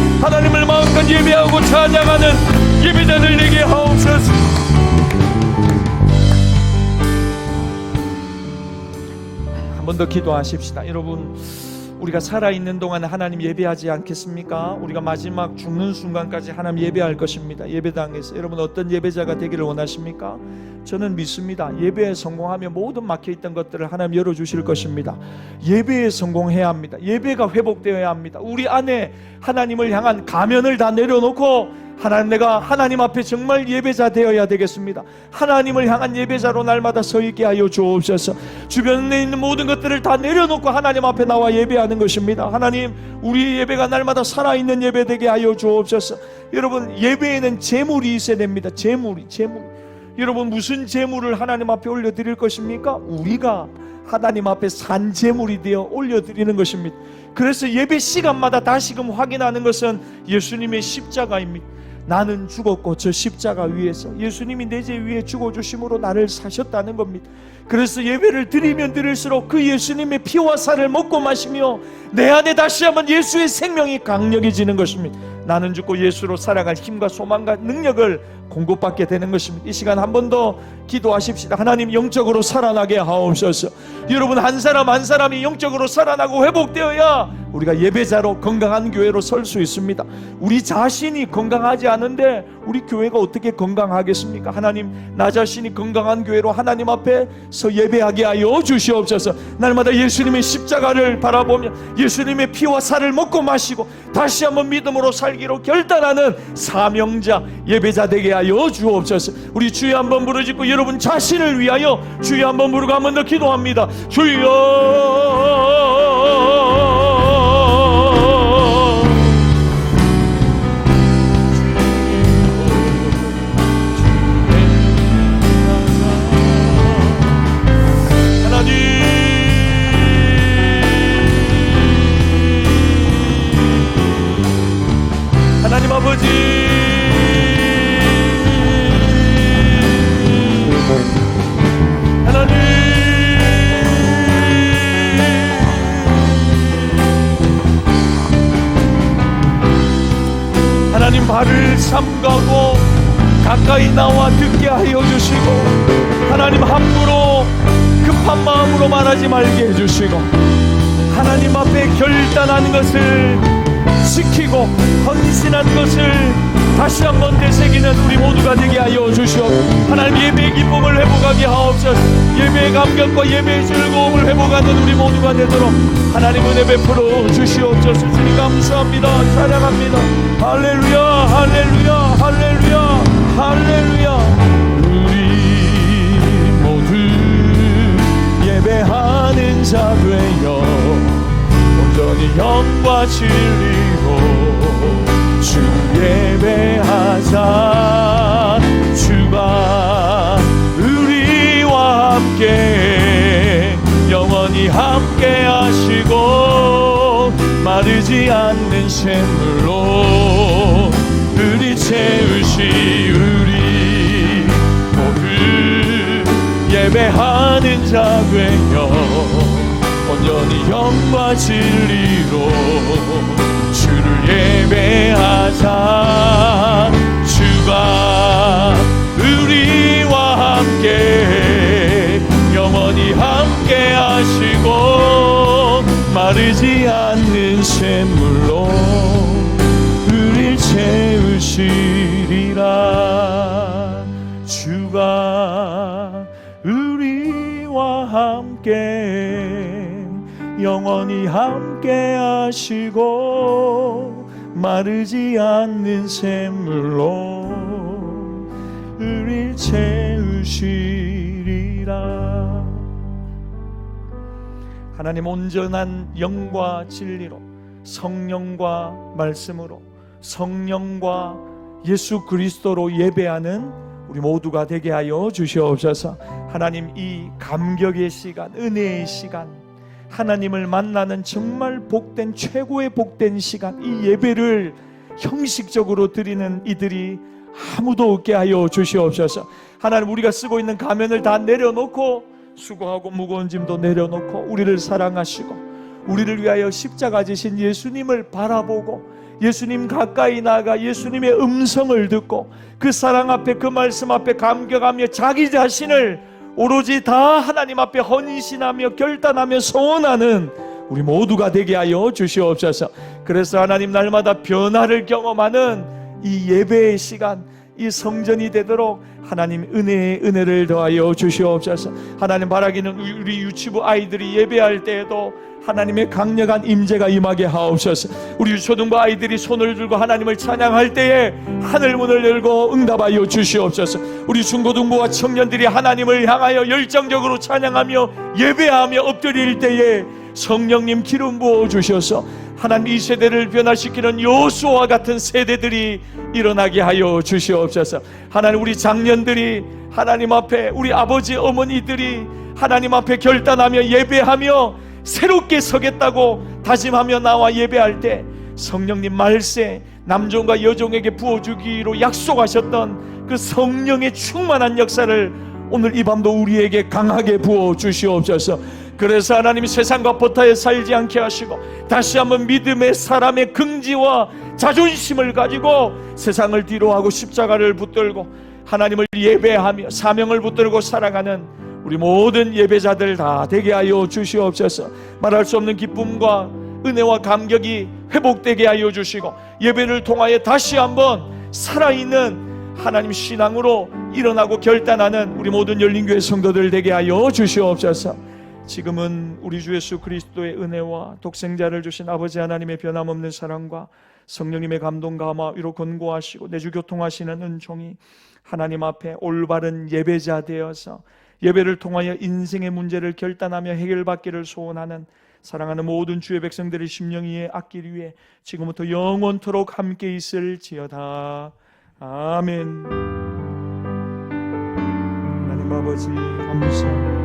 예배하고 찬양하는 예배자들 되게 하옵소서. 한 번 더 기도하십시다. 여러분, 우리가 살아있는 동안 하나님 예배하지 않겠습니까? 우리가 마지막 죽는 순간까지 하나님 예배할 것입니다. 예배당에서 여러분 어떤 예배자가 되기를 원하십니까? 저는 믿습니다. 예배에 성공하면 모든 막혀있던 것들을 하나님 열어주실 것입니다. 예배에 성공해야 합니다. 예배가 회복되어야 합니다. 우리 안에 하나님을 향한 가면을 다 내려놓고 하나님, 내가 하나님 앞에 정말 예배자 되어야 되겠습니다. 하나님을 향한 예배자로 날마다 서 있게 하여 주옵소서. 주변에 있는 모든 것들을 다 내려놓고 하나님 앞에 나와 예배하는 것입니다. 하나님, 우리 예배가 날마다 살아있는 예배 되게 하여 주옵소서. 여러분, 예배에는 제물이 있어야 됩니다. 제물. 여러분, 무슨 제물을 하나님 앞에 올려드릴 것입니까? 우리가 하나님 앞에 산 제물이 되어 올려드리는 것입니다. 그래서 예배 시간마다 다시금 확인하는 것은 예수님의 십자가입니다. 나는 죽었고 저 십자가 위에서 예수님이 내 죄 위에 죽어주심으로 나를 사셨다는 겁니다. 그래서 예배를 드리면 드릴수록 그 예수님의 피와 살을 먹고 마시며 내 안에 다시 한번 예수의 생명이 강력해지는 것입니다. 나는 죽고 예수로 살아갈 힘과 소망과 능력을 공급받게 되는 것입니다. 이 시간 한 번 더 기도하십시다. 하나님, 영적으로 살아나게 하옵소서. 여러분, 한 사람 한 사람이 영적으로 살아나고 회복되어야 우리가 예배자로 건강한 교회로 설 수 있습니다. 우리 자신이 건강하지 않은데 우리 교회가 어떻게 건강하겠습니까? 하나님, 나 자신이 건강한 교회로 하나님 앞에서 예배하게 하여 주시옵소서. 날마다 예수님의 십자가를 바라보며 예수님의 피와 살을 먹고 마시고 다시 한번 믿음으로 살기로 결단하는 사명자 예배자 되게 하여 주옵소서. 우리 주여 한번 부르짖고 여러분 자신을 위하여 주여 한번 부르고 한 번 더 기도합니다. 주여, 하나님 아버지, 하나님, 하나님 발을 삼가고 가까이 나와 듣게 하여 주시고 하나님 함부로 급한 마음으로 말하지 말게 해주시고 하나님 앞에 결단한 것을 지키고 헌신한 것을 다시 한번 되새기는 우리 모두가 되게 하여 주시옵. 하나님, 예배의 기쁨을 회복하게 하옵소서. 예배의 감격과 예배의 즐거움을 회복하는 우리 모두가 되도록 하나님 은혜 베풀어 주시옵소서. 주님 감사합니다. 찬양합니다. 할렐루야, 할렐루야, 할렐루야, 할렐루야. 우리 모두 예배하는 자 되어 온전히 영과 진리로 주 예배하자. 주가 우리와 함께 영원히 함께 하시고 마르지 않는 샘물로 우리 채우시. 우리 모두 예배하는 자 되어 온전히 영과 진리로 주를 예배하자. 주가 우리와 함께 영원히 함께 하시고 마르지 않는 샘물로 우릴 채우시리라. 주가 우리와 함께 영원히 함께 하시고 마르지 않는 샘물로 우릴 채우시리라. 하나님, 온전한 영과 진리로 성령과 말씀으로 성령과 예수 그리스도로 예배하는 우리 모두가 되게 하여 주시옵소서. 하나님, 이 감격의 시간, 은혜의 시간, 하나님을 만나는 정말 복된, 최고의 복된 시간, 이 예배를 형식적으로 드리는 이들이 아무도 없게 하여 주시옵소서. 하나님, 우리가 쓰고 있는 가면을 다 내려놓고 수고하고 무거운 짐도 내려놓고 우리를 사랑하시고 우리를 위하여 십자가 지신 예수님을 바라보고 예수님 가까이 나가 예수님의 음성을 듣고 그 사랑 앞에, 그 말씀 앞에 감격하며 자기 자신을 오로지 다 하나님 앞에 헌신하며 결단하며 소원하는 우리 모두가 되게 하여 주시옵소서. 그래서 하나님, 날마다 변화를 경험하는 이 예배의 시간, 이 성전이 되도록 하나님 은혜의 은혜를 더하여 주시옵소서. 하나님, 바라기는 우리 유치부 아이들이 예배할 때에도 하나님의 강력한 임재가 임하게 하옵소서. 우리 유초등부 아이들이 손을 들고 하나님을 찬양할 때에 하늘 문을 열고 응답하여 주시옵소서. 우리 중고등부와 청년들이 하나님을 향하여 열정적으로 찬양하며 예배하며 엎드릴 때에 성령님 기름 부어 주셔서 하나님, 이 세대를 변화시키는 여호수아와 같은 세대들이 일어나게 하여 주시옵소서. 하나님, 우리 장년들이 하나님 앞에, 우리 아버지 어머니들이 하나님 앞에 결단하며 예배하며 새롭게 서겠다고 다짐하며 나와 예배할 때 성령님 말세, 남종과 여종에게 부어주기로 약속하셨던 그 성령의 충만한 역사를 오늘 이 밤도 우리에게 강하게 부어 주시옵소서. 그래서 하나님이 세상과 포타에 살지 않게 하시고 다시 한번 믿음의 사람의 긍지와 자존심을 가지고 세상을 뒤로하고 십자가를 붙들고 하나님을 예배하며 사명을 붙들고 살아가는 우리 모든 예배자들 다 되게 하여 주시옵소서. 말할 수 없는 기쁨과 은혜와 감격이 회복되게 하여 주시고 예배를 통하여 다시 한번 살아있는 하나님 신앙으로 일어나고 결단하는 우리 모든 열린교회 성도들 되게 하여 주시옵소서. 지금은 우리 주 예수 그리스도의 은혜와 독생자를 주신 아버지 하나님의 변함없는 사랑과 성령님의 감동 감화 위로 권고하시고 내주 교통하시는 은총이 하나님 앞에 올바른 예배자 되어서 예배를 통하여 인생의 문제를 결단하며 해결받기를 소원하는 사랑하는 모든 주의 백성들의 심령 위에 악기를 위해 지금부터 영원토록 함께 있을지어다. 아멘. 하나님 아버지 감사합니다.